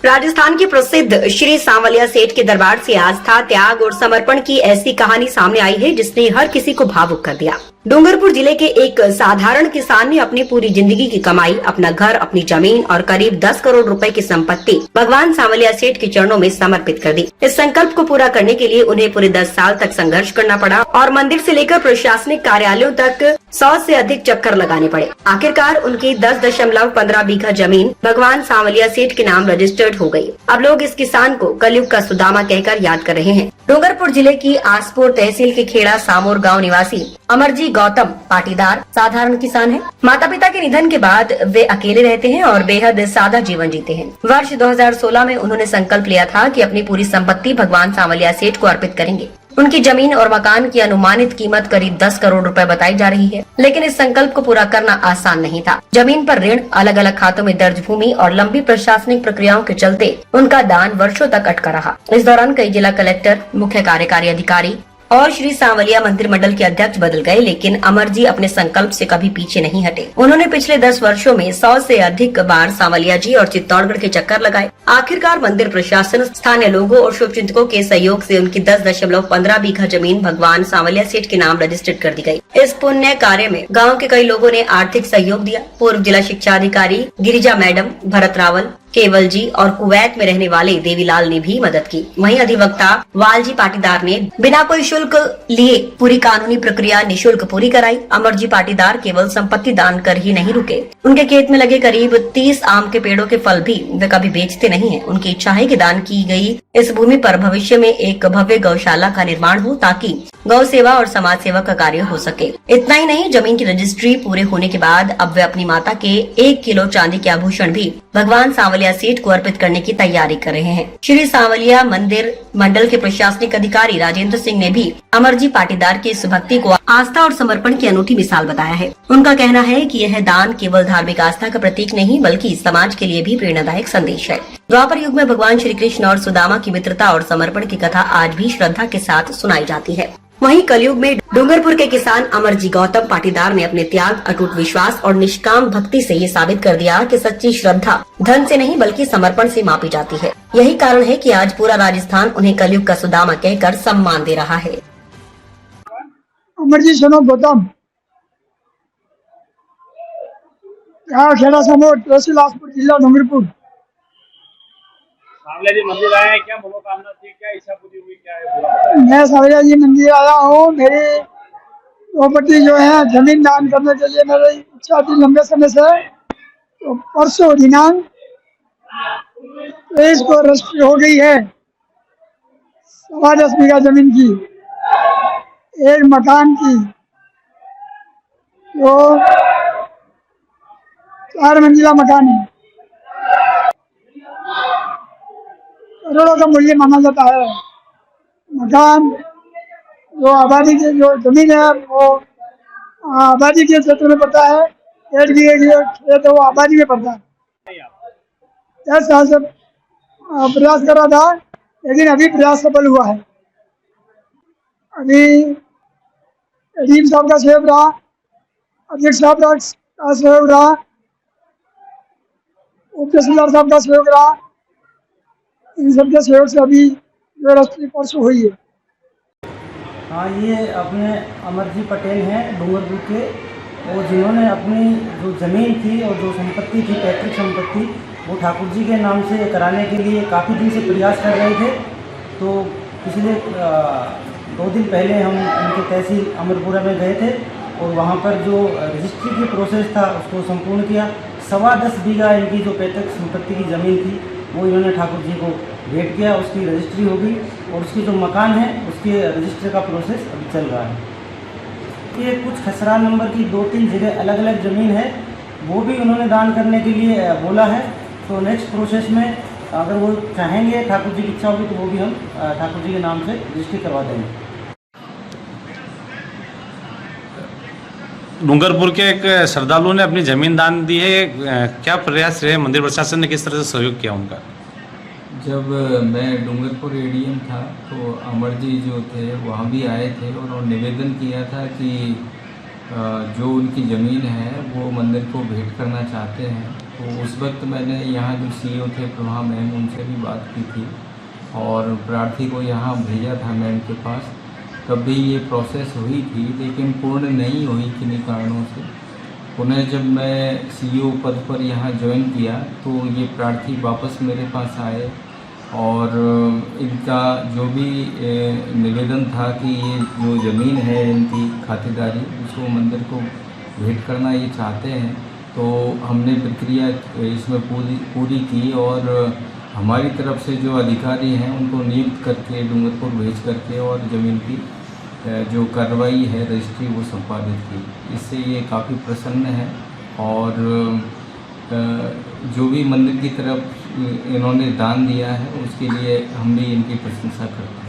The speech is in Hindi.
राजस्थान के प्रसिद्ध श्री सांवलिया सेठ के दरबार से आस्था, त्याग और समर्पण की ऐसी कहानी सामने आई है जिसने हर किसी को भावुक कर दिया। डूंगरपुर जिले के एक साधारण किसान ने अपनी पूरी जिंदगी की कमाई, अपना घर, अपनी जमीन और करीब 10 करोड़ रुपए की संपत्ति भगवान सांवलिया सेठ के चरणों में समर्पित कर दी। इस संकल्प को पूरा करने के लिए उन्हें पूरे 10 साल तक संघर्ष करना पड़ा और मंदिर से लेकर प्रशासनिक कार्यालयों तक 100 से अधिक चक्कर लगाने पड़े। आखिरकार उनकी 10.15 बीघा जमीन भगवान सांवलिया सेठ के नाम रजिस्टर्ड हो गई। अब लोग इस किसान को कलयुग का सुदामा कहकर याद कर रहे हैं। डूंगरपुर जिले की आसपुर तहसील के खेड़ा सामोर गांव निवासी अमरजी गौतम पाटीदार साधारण किसान है। माता पिता के निधन के बाद वे अकेले रहते हैं और बेहद सादा जीवन जीते हैं। वर्ष 2016 में उन्होंने संकल्प लिया था कि अपनी पूरी संपत्ति भगवान सांवलिया सेठ को अर्पित करेंगे। उनकी जमीन और मकान की अनुमानित कीमत करीब 10 करोड़ रुपए बताई जा रही है, लेकिन इस संकल्प को पूरा करना आसान नहीं था। जमीन पर ऋण, अलग अलग खातों में दर्ज भूमि और लंबी प्रशासनिक प्रक्रियाओं के चलते उनका दान वर्षों तक अटका रहा। इस दौरान कई जिला कलेक्टर, मुख्य कार्यकारी अधिकारी और श्री सांवलिया मंदिर मंडल के अध्यक्ष बदल गए, लेकिन अमर जी अपने संकल्प से कभी पीछे नहीं हटे। उन्होंने पिछले 10 वर्षों में 100 से अधिक बार सांवलिया जी और चित्तौड़गढ़ के चक्कर लगाए। आखिरकार मंदिर प्रशासन, स्थानीय लोगों और शुभचिंतकों के सहयोग से उनकी 10.15 बीघा जमीन भगवान सांवलिया सेठ के नाम रजिस्टर्ड कर दी गई। इस पुण्य कार्य में गाँव के कई लोगों ने आर्थिक सहयोग दिया। पूर्व जिला शिक्षा अधिकारी गिरिजा मैडम, भरत रावल, केवल जी और कुवैत में रहने वाले देवीलाल ने भी मदद की। वहीं अधिवक्ता वालजी पाटीदार ने बिना कोई शुल्क लिए पूरी कानूनी प्रक्रिया निशुल्क पूरी कराई। अमरजी पाटीदार केवल संपत्ति दान कर ही नहीं रुके। उनके खेत में लगे करीब 30 आम के पेड़ों के फल भी वे कभी बेचते नहीं हैं। उनकी इच्छा है कि दान की गई इस भूमि पर भविष्य में एक भव्य गौशाला का निर्माण हो, ताकि गौ सेवा और समाज सेवा का कार्य हो सके। इतना ही नहीं, जमीन की रजिस्ट्री पूरे होने के बाद अब वे अपनी माता के 1 किलो चांदी के आभूषण भी भगवान सांवलिया सेठ को अर्पित करने की तैयारी कर रहे हैं। श्री सांवलिया मंदिर मंडल के प्रशासनिक अधिकारी राजेंद्र सिंह ने भी अमरजी पाटीदार की इस भक्ति को आस्था और समर्पण की अनूठी मिसाल बताया है। उनका कहना है कि यह दान केवल धार्मिक आस्था का प्रतीक नहीं, बल्कि समाज के लिए भी प्रेरणादायक संदेश है। द्वापर युग में भगवान श्री कृष्ण और सुदामा की मित्रता और समर्पण की कथा आज भी श्रद्धा के साथ सुनाई जाती है। वहीं कलयुग में डूंगरपुर के किसान अमरजी गौतम पाटीदार ने अपने त्याग, अटूट विश्वास और निष्काम भक्ति से ये साबित कर दिया कि सच्ची श्रद्धा धन से नहीं बल्कि समर्पण से मापी जाती है। यही कारण है कि आज पूरा राजस्थान उन्हें कलयुग का सुदामा कहकर सम्मान दे रहा है। अमरजी सोनो गौतम, खेड़ा सामोर तहसील आसपुर, जिला डूंगरपुर। सांवलिया जी मंदिर आए हैं, क्या मनोकामना थी, क्या इच्छा पूरी हुई, क्या है? मैं सांवलिया जी मंदिर आया हूँ। मेरी प्रॉपर्टी जो है जमीन दान करने के लिए मेरी इच्छा थी लंबे समय से। तो परसों दिनांक 23 को रजिस्ट्री हो गई है। 10.25 बीघा जमीन की, एक मकान की, जो 4 मंजिला मकान है। करोड़ों का मूल्य माना जाता है। मकान जो आबादी के जो जमीन है वो आबादी के क्षेत्र में पड़ता है। 1 बीघे की खेत वो आबादी में पड़ता है। 10 साल से प्रयास कर रहा था, लेकिन अभी प्रयास सफल हुआ है। अभी एडीएम साहब का सहयोग रहा, अध्यक्ष साहब का सहयोग रहा, उप तहसीलदार साहब का सहयोग रहा। इन सबके सहयोग से अभी जो रजिस्ट्री परसों हुई है। हाँ, ये अपने अमरजी पटेल हैं डूंगरपुर के, और जिन्होंने अपनी जो ज़मीन थी और जो संपत्ति थी, पैतृक संपत्ति, वो ठाकुर जी के नाम से कराने के लिए काफ़ी दिन से प्रयास कर रहे थे। तो पिछले 2 दिन पहले हम उनके तहसील अमरपुरा में गए थे और वहाँ पर जो रजिस्ट्री की प्रोसेस था उसको संपूर्ण किया। 10.25 बीघा इनकी जो पैतृक संपत्ति की ज़मीन थी वो इन्होंने ठाकुर जी को भेंट किया, उसकी रजिस्ट्री हो गई और उसकी जो मकान है उसके रजिस्ट्री का प्रोसेस अभी चल रहा है। ये कुछ खसरा नंबर की 2-3 जगह अलग अलग ज़मीन है, वो भी उन्होंने दान करने के लिए बोला है। तो नेक्स्ट प्रोसेस में अगर वो चाहेंगे, ठाकुर जी की इच्छा होगी, तो वो भी हम ठाकुर जी के नाम से रजिस्ट्री करवा देंगे। डूंगरपुर के एक श्रद्धालु ने अपनी जमीन दान दी है, क्या प्रयास रहे? मंदिर प्रशासन ने किस तरह से सहयोग किया उनका? जब मैं डूंगरपुर एडीएम था तो अमर जी जो थे वहाँ भी आए थे और उन्होंने निवेदन किया था कि जो उनकी ज़मीन है वो मंदिर को भेंट करना चाहते हैं। तो उस वक्त मैंने यहाँ जो CEO थे प्रभा मैम, उनसे भी बात की थी और प्रार्थी को यहाँ भेजा था मैम के पास। तब भी ये प्रोसेस हुई थी लेकिन पूर्ण नहीं हुई किन्हीं कारणों से। पुनः जब मैं CEO पद पर यहाँ ज्वाइन किया तो ये प्रार्थी वापस मेरे पास आए और इनका जो भी निवेदन था कि ये जो ज़मीन है इनकी खातेदारी, उसको मंदिर को भेंट करना ये चाहते हैं। तो हमने प्रक्रिया इसमें पूरी की और हमारी तरफ से जो अधिकारी हैं उनको नियुक्त करके डूंगरपुर भेज करके और ज़मीन की जो कार्रवाई है रजिस्ट्री वो संपादित की। इससे ये काफ़ी प्रसन्न है और जो भी मंदिर की तरफ इन्होंने दान दिया है उसके लिए हम भी इनकी प्रशंसा करते हैं।